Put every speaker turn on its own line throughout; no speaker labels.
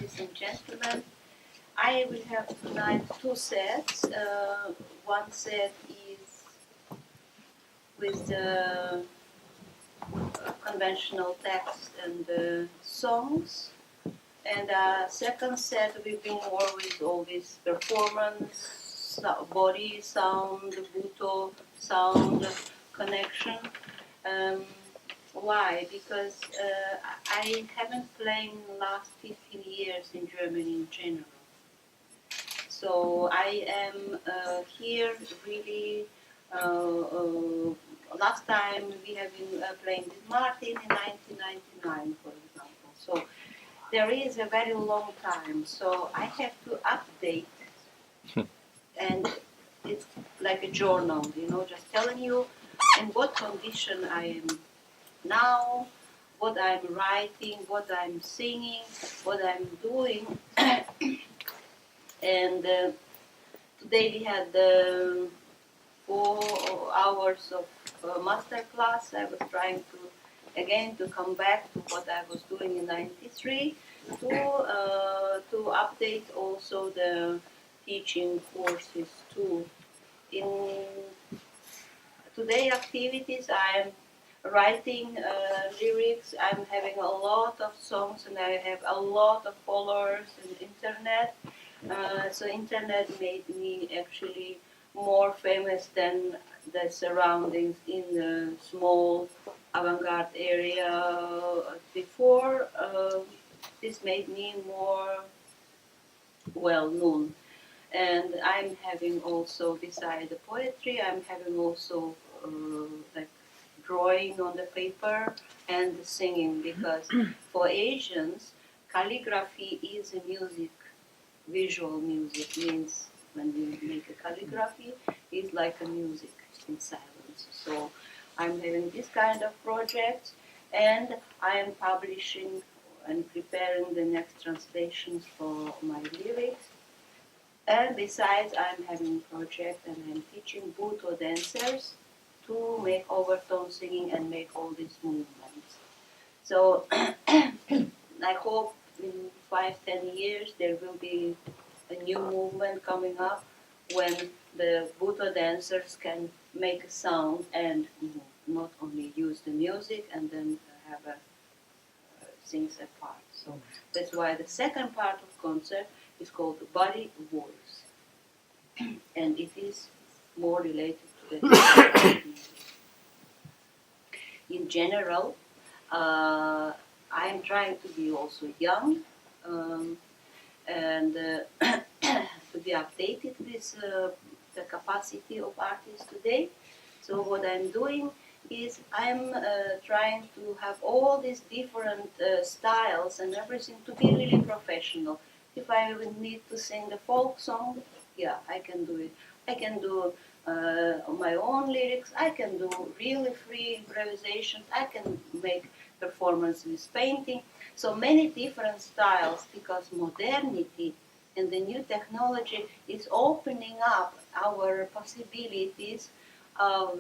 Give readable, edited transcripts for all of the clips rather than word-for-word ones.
ladies and gentlemen. I will have tonight two sets. One set is with the conventional text and songs, and second set will be more with all this performance, body sound, buto sound connection. Why? Because I haven't played in the last 15 years in Germany in general. So I am here really, last time we have been playing with Martin in 1999, for example. So there is a very long time. So I have to update, and it's like a journal, you know, just telling you in what condition I am now, what I'm writing, what I'm singing, what I'm doing. And today we had 4 hours of master class. I was trying to come back to what I was doing in '93 to update also the teaching courses too. In today activities, I am writing lyrics. I'm having a lot of songs, and I have a lot of followers on the internet. So internet made me actually more famous than the surroundings in the small avant-garde area before. This made me more well known. And I'm having also, beside the poetry, I'm having also like drawing on the paper and singing, because for Asians, calligraphy is a music. Visual music means when we make a calligraphy, it's like a music in silence. So I'm having this kind of project, and I am publishing and preparing the next translations for my lyrics. And besides, I'm having a project, and I'm teaching buto dancers to make overtone singing and make all these movements. So I hope in 5-10 years there will be a new movement coming up when the buto dancers can make a sound and not only use the music and then have things apart. So that's why the second part of concert is called body voice, and it is more related to the in general. I am trying to be also young and to be updated with the capacity of artists today. So what I'm doing is I'm trying to have all these different styles and everything to be really professional. If I would need to sing a folk song, yeah, I can do it. I can do my own lyrics. I can do really free improvisations. I can make performance with painting. So many different styles, because modernity and the new technology is opening up our possibilities of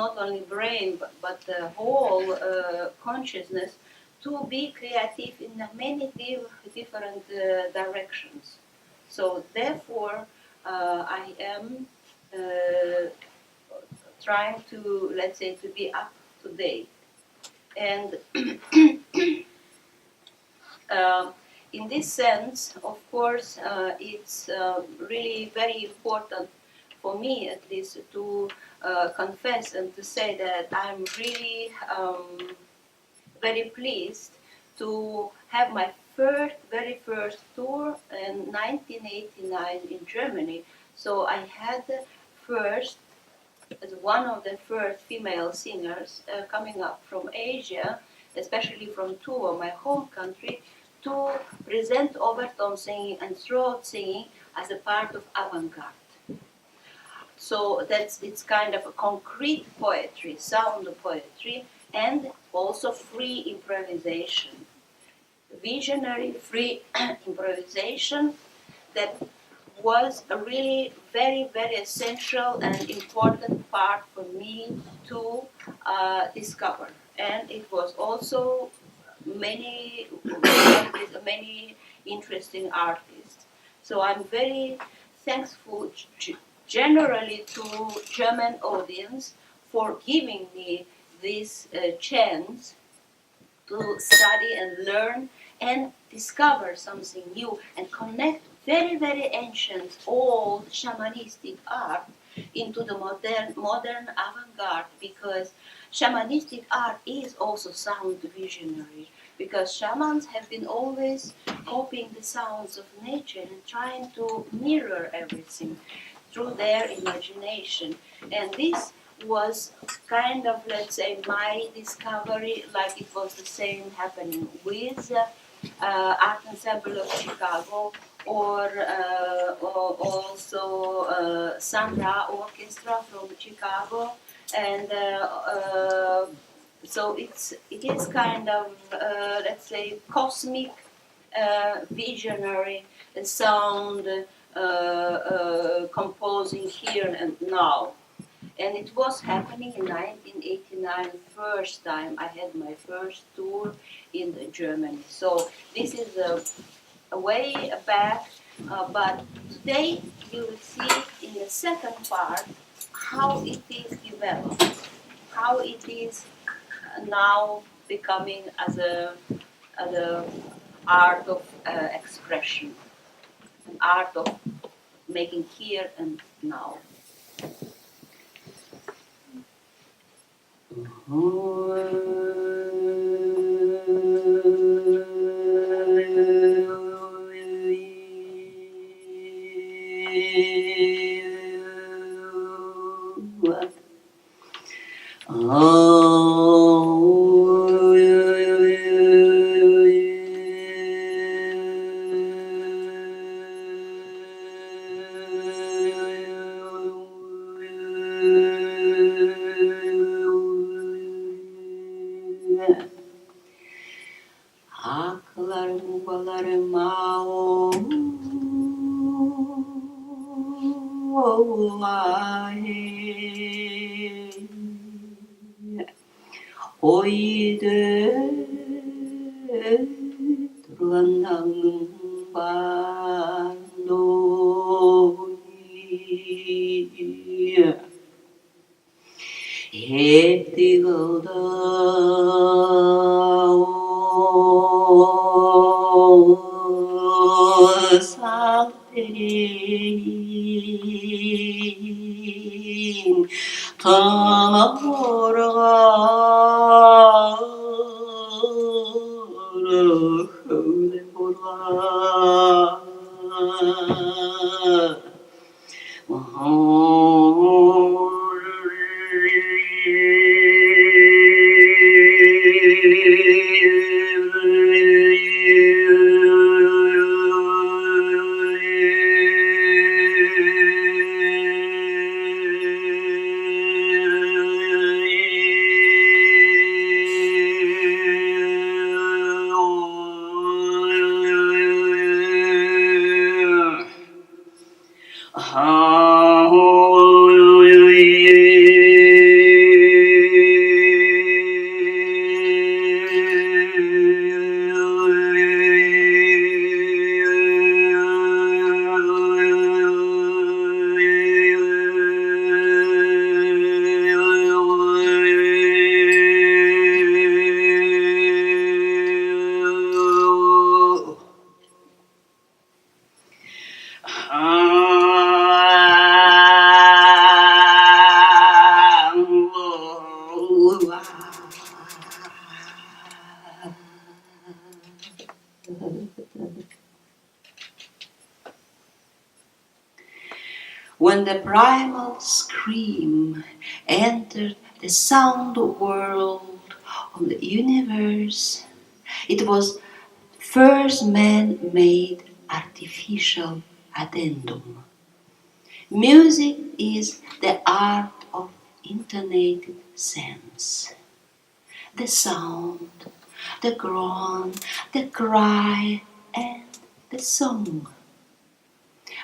not only brain but the whole consciousness to be creative in many different directions. So therefore, I am trying to, let's say, to be up to date. And in this sense, of course, it's really very important for me, at least, to confess and to say that I'm really very pleased to have my very first tour in 1989 in Germany. So I had first, as one of the first female singers coming up from Asia, especially from Tuva, my home country, to present overtone singing and throat singing as a part of avant-garde. So it's kind of a concrete poetry, sound poetry, and also free improvisation. Visionary free improvisation that was a really very, very essential and important part for me to discover. And it was also many many interesting artists. So I'm very thankful generally to German audience for giving me this chance to study and learn and discover something new and connect very, very ancient, old shamanistic art into the modern avant-garde, because shamanistic art is also sound visionary, because shamans have been always copying the sounds of nature and trying to mirror everything through their imagination. And this was kind of, let's say, my discovery, like it was the same happening with Art Ensemble of Chicago, or also Sandra Orchestra from Chicago. And so it is kind of, let's say, cosmic, visionary sound composing here and now. And it was happening in 1989, first time I had my first tour in Germany. So this is a way back, but today you will see in the second part how it is developed, how it is now becoming as a art of expression, an art of making here and now. When the primal scream entered the sound world of the universe, it was first man-made artificial addendum. Music is the art of intonated sense. The sound, the groan, the cry, and the song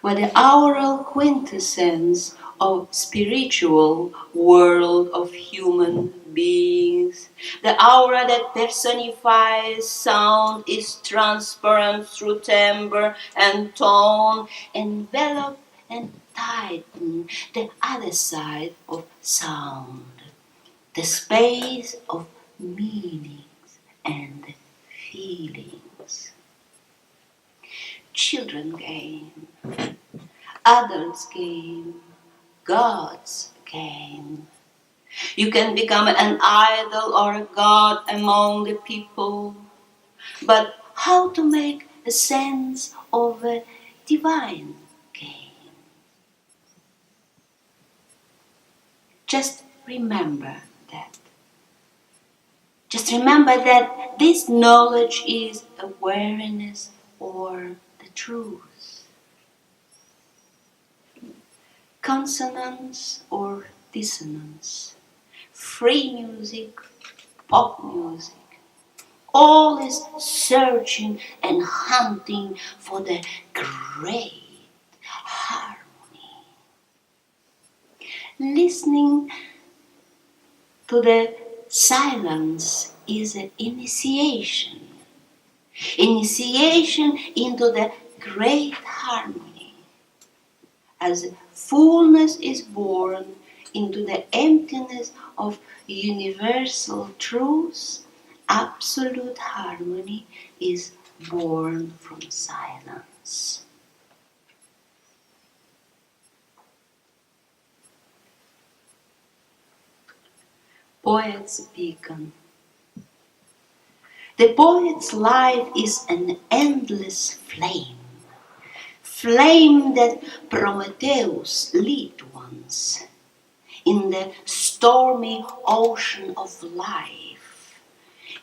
were the aural quintessence of spiritual world of human beings. The aura that personifies sound is transparent through timbre and tone, envelop and tighten the other side of sound, the space of meanings and feelings. Children game, adults game, gods game. You can become an idol or a god among the people, but how to make a sense of a divine game? Just remember that. Just remember that this knowledge is awareness or the truth. Consonance or dissonance. Free music, pop music. All is searching and hunting for the great harmony. Listening to the silence is an initiation. Initiation into the great harmony. As fullness is born into the emptiness of universal truth, absolute harmony is born from silence. Poet's beacon. The poet's life is an endless flame. Flame that Prometheus lit once in the stormy ocean of life,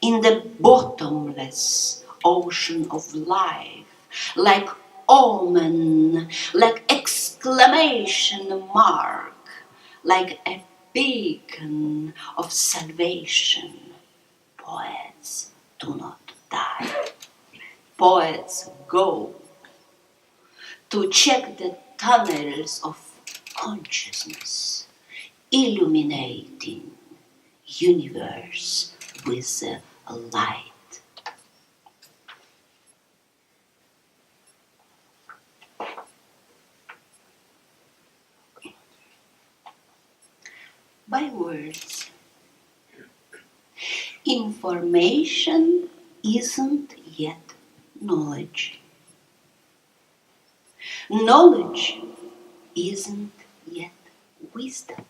in the bottomless ocean of life, like omen, like exclamation mark, like a beacon of salvation. Poets do not die. Poets go to check the tunnels of consciousness, illuminating universe with a light. By words, information isn't yet knowledge. Knowledge isn't yet wisdom.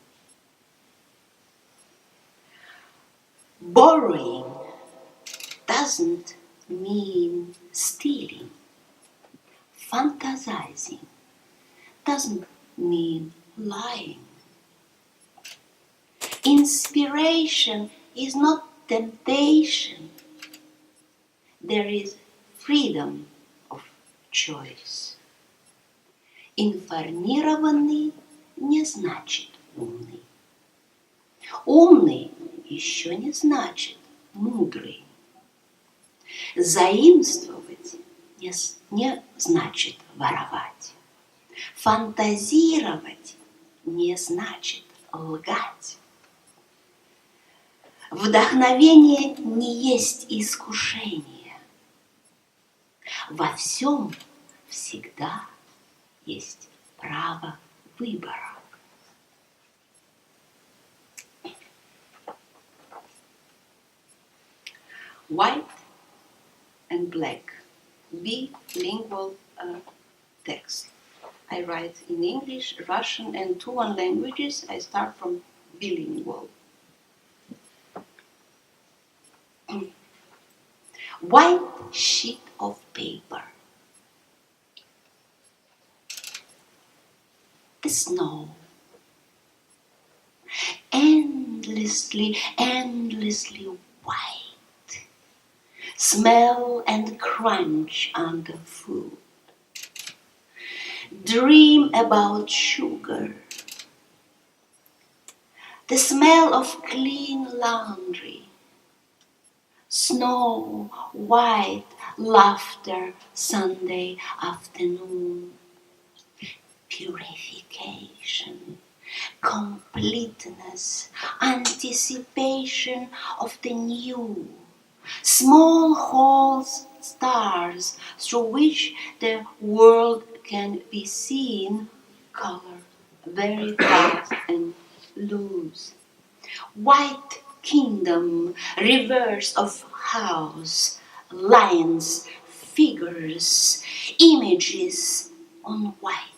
Borrowing doesn't mean stealing. Fantasizing doesn't mean lying. Inspiration is not temptation. There is freedom of choice. Информированный не значит умный. Умный еще не значит мудрый. Заимствовать не значит воровать. Фантазировать не значит лгать. Вдохновение не есть искушение. Во всем всегда есть право выбора. White and black, bilingual text. I write in English, Russian, and Tuvan languages. I start from bilingual. White sheet of paper. The snow. Endlessly, endlessly white. Smell and crunch underfoot. Dream about sugar. The smell of clean laundry. Snow, white, laughter, Sunday afternoon. Purification,
completeness, anticipation of the new, small holes, stars through which the world can be seen, color very fast and loose. White kingdom, reverse of house, lines, figures, images on white.